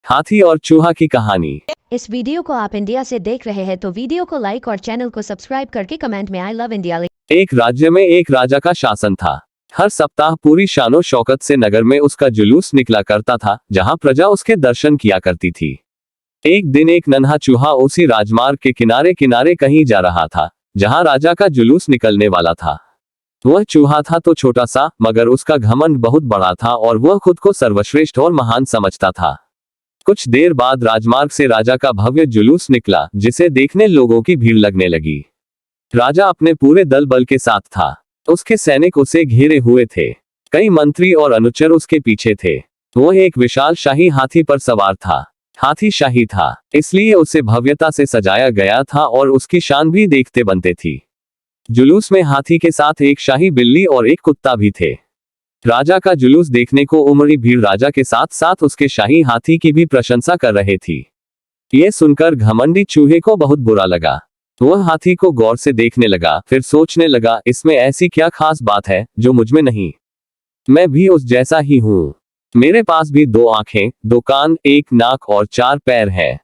हाथी और चूहा की कहानी। इस वीडियो को आप इंडिया से देख रहे हैं तो वीडियो को लाइक और चैनल को सब्सक्राइब करके कमेंट में आई लव इंडिया लिखें। एक राज्य में एक राजा का शासन था। हर सप्ताह पूरी शानो शौकत से नगर में उसका जुलूस निकला करता था, जहां प्रजा उसके दर्शन किया करती थी। एक दिन एक नन्हा चूहा उसी राजमार्ग के किनारे किनारे कहीं जा रहा था, जहां राजा का जुलूस निकलने वाला था। वह चूहा था तो छोटा सा, मगर उसका घमंड बहुत बड़ा था और वह खुद को सर्वश्रेष्ठ और महान समझता था। कुछ देर बाद राजमार्ग से राजा का भव्य जुलूस निकला, जिसे देखने लोगों की भीड़ लगने लगी। राजा अपने पूरे दल बल के साथ था। उसके सैनिक उसे घेरे हुए थे। कई मंत्री और अनुचर उसके पीछे थे। वह एक विशाल शाही हाथी पर सवार था। हाथी शाही था, इसलिए उसे भव्यता से सजाया गया था और उसकी शान भी देखते बनते थी। जुलूस में हाथी के साथ एक शाही बिल्ली और एक कुत्ता भी थे। राजा का जुलूस देखने को उमड़ी भीड़ राजा के साथ साथ उसके शाही हाथी की भी प्रशंसा कर रहे थी। यह सुनकर घमंडी चूहे को बहुत बुरा लगा। वह हाथी को गौर से देखने लगा, फिर सोचने लगा, इसमें ऐसी क्या खास बात है जो मुझ में नहीं। मैं भी उस जैसा ही हूँ। मेरे पास भी 2 आंखें, 2 कान, 1 नाक और 4 पैर है।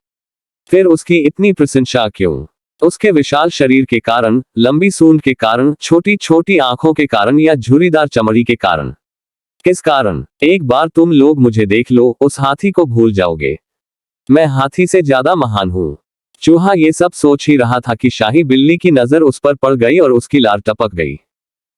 फिर उसकी इतनी प्रशंसा क्यों? उसके विशाल शरीर के कारण, लंबी सूंड के कारण, छोटी छोटी आंखों के कारण या झुर्रीदार चमड़ी के कारण? किस कारण? एक बार तुम लोग मुझे देख लो, उस हाथी को भूल जाओगे। मैं हाथी से ज्यादा महान हूँ। चूहा ये सब सोच ही रहा था कि शाही बिल्ली की नजर उस पर पड़ गई और उसकी लार टपक गई।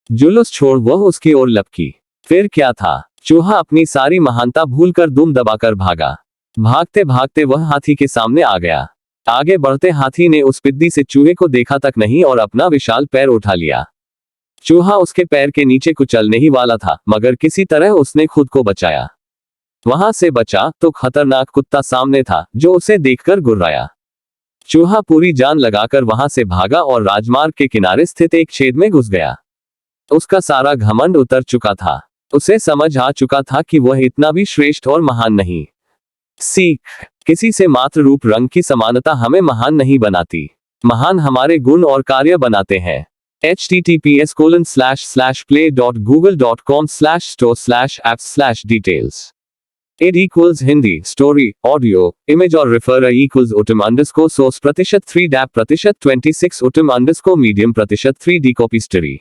जुलूस छोड़ वह उसकी ओर लपकी। फिर क्या था? चूहा अपनी सारी महानता भूलकर दुम दबाकर भागा। भागते भागते वह हाथी के सामने आ गया। आगे बढ़ते हाथी ने उस पिद्दी से चूहे को देखा तक नहीं और अपना विशाल पैर उठा लिया। चूहा उसके पैर के नीचे कुचलने ही वाला था, मगर किसी तरह उसने खुद को बचाया। वहां से बचा तो खतरनाक कुत्ता सामने था, जो उसे देखकर गुर्राया। चूहा पूरी जान लगाकर वहां से भागा और राजमार्ग के किनारे स्थित एक छेद में घुस गया। उसका सारा घमंड उतर चुका था। उसे समझ आ चुका था कि वह इतना भी श्रेष्ठ और महान नहीं। सीख: किसी से मात्र रूप रंग की समानता हमें महान नहीं बनाती। महान हमारे गुण और कार्य बनाते हैं। https://play.google.com/store/apps/details it equals Hindi story audio image और referrer equals utim_source %3 dap %26 utim_medium %3 decopy story।